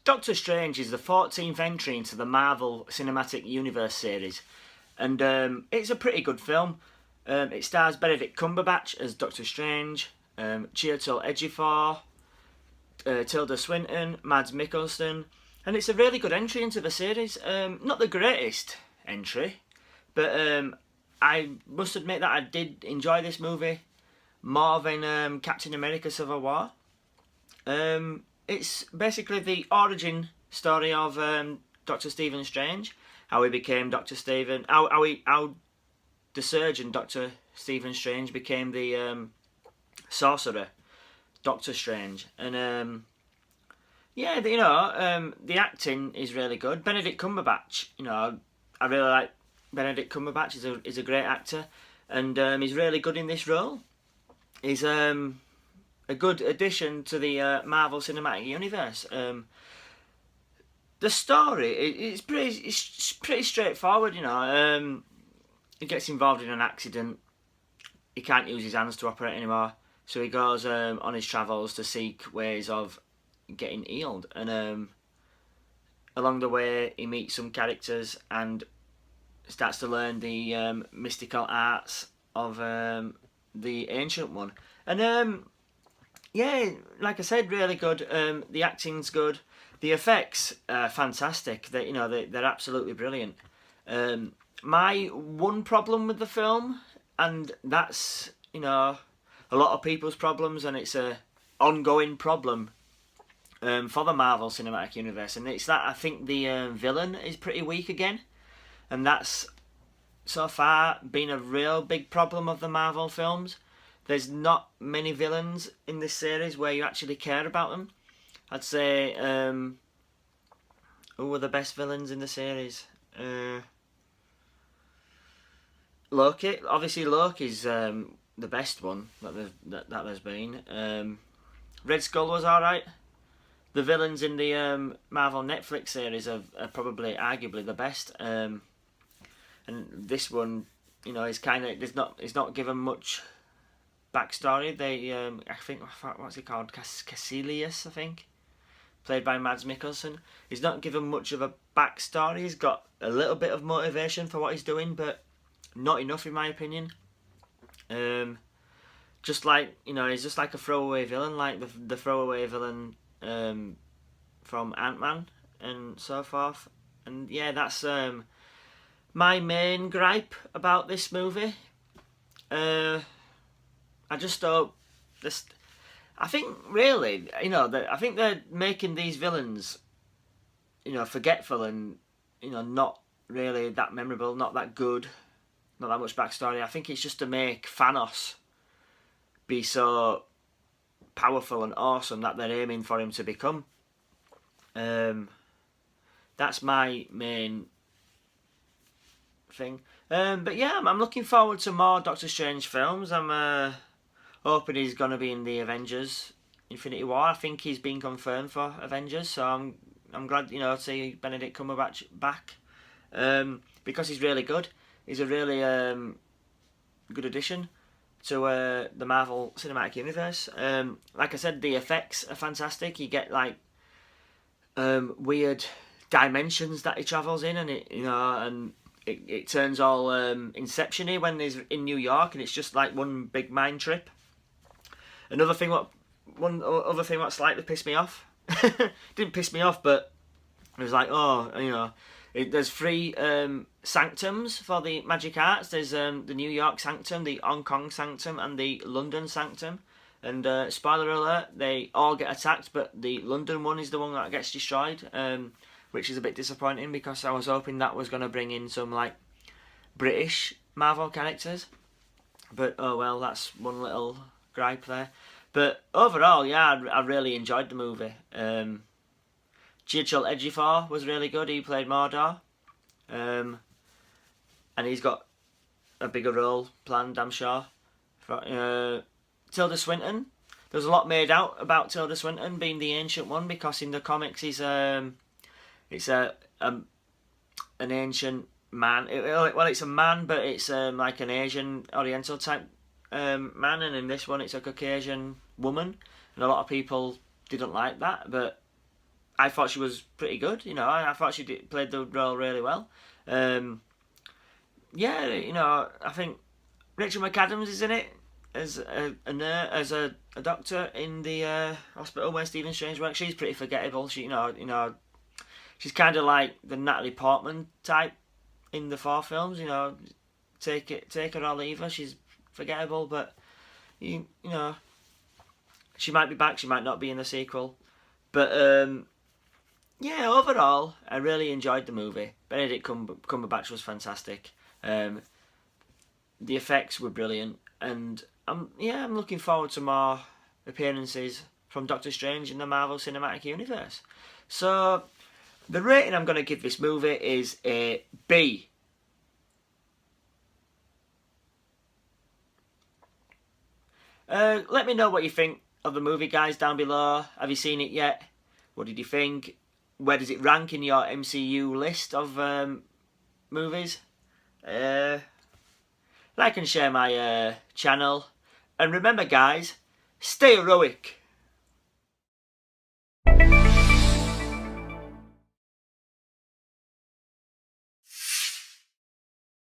Doctor Strange is the 14th entry into the Marvel Cinematic Universe series, and it's a pretty good film. It stars Benedict Cumberbatch as Doctor Strange, Chiwetel Ejiofor, Tilda Swinton, Mads Mikkelsen, and it's a really good entry into the series. Not the greatest entry, but I must admit that I did enjoy this movie more than Captain America Civil War. It's basically the origin story of Doctor Stephen Strange, how he became Doctor Stephen, how the surgeon Doctor Stephen Strange became the sorcerer Doctor Strange, and yeah, the acting is really good. Benedict Cumberbatch, I really like Benedict Cumberbatch. Is a great actor, and he's really good in this role. He's a good addition to the Marvel Cinematic Universe. The story it's pretty straightforward. He gets involved in an accident. He can't use his hands to operate anymore, so he goes on his travels to seek ways of getting healed. And along the way, he meets some characters and starts to learn the mystical arts of the Ancient One. And yeah, like I said, really good. The acting's good. The effects are fantastic. They're absolutely brilliant. My one problem with the film, and that's a lot of people's problems, and it's a ongoing problem for the Marvel Cinematic Universe, and it's that I think the villain is pretty weak again, and that's so far been a real big problem of the Marvel films. There's not many villains in this series where you actually care about them. I'd say, who were the best villains in the series? Loki. Obviously, Loki's the best one that there's been. Red Skull was alright. The villains in the Marvel Netflix series are probably arguably the best. And this one, is it's not given much backstory. They, I think, what's he called? Caecilius, I think, played by Mads Mikkelsen. He's not given much of a backstory. He's got a little bit of motivation for what he's doing, but not enough in my opinion. Just like he's just like a throwaway villain, like the throwaway villain from Ant-Man and so forth. And yeah, that's my main gripe about this movie. I just thought this. I think really, I think they're making these villains, forgetful and not really that memorable, not that good, not that much backstory. I think it's just to make Thanos be so powerful and awesome that they're aiming for him to become. That's my main thing. But yeah, I'm looking forward to more Doctor Strange films. I'm hoping he's going to be in the Avengers Infinity War. I think he's been confirmed for Avengers, so I'm glad to see Benedict Cumberbatch back, because he's really good. He's a really good addition to the Marvel Cinematic Universe. Like I said, the effects are fantastic. You get like weird dimensions that he travels in, and it turns all Inception-y when he's in New York, and it's just like one big mind trip. One other thing what slightly pissed me off, didn't piss me off, but it was like, there's 3 sanctums for the magic arts. There's the New York Sanctum, the Hong Kong Sanctum, and the London Sanctum. And spoiler alert, they all get attacked, but the London one is the one that gets destroyed, which is a bit disappointing because I was hoping that was going to bring in some like British Marvel characters. But oh well, that's one little gripe there. But overall, yeah, I really enjoyed the movie. Chiwetel Ejiofor was really good. He played Mordor, and he's got a bigger role planned, I'm sure. Tilda Swinton. There's a lot made out about Tilda Swinton being the Ancient One because in the comics it's an ancient man. It's a man, but it's like an Asian Oriental type man, and in this one it's a Caucasian woman, and a lot of people didn't like that, but I thought she was pretty good. You know, I thought she played the role really well. Yeah, you know, I think Rachel McAdams is in it as a doctor in the hospital where Stephen Strange works. She's pretty forgettable. She, she's kind of like the Natalie Portman type in the 4 films. You know, take her or leave her. She's forgettable, but you know, she might be back. She might not be in the sequel, but yeah. Overall, I really enjoyed the movie. Benedict Cumberbatch was fantastic. The effects were brilliant, and I'm looking forward to more appearances from Doctor Strange in the Marvel Cinematic Universe. So the rating I'm going to give this movie is a B. Let me know what you think of the movie, guys, down below. Have you seen it yet? What did you think? Where does it rank in your MCU list of movies? Like and share my channel. And remember, guys, stay heroic.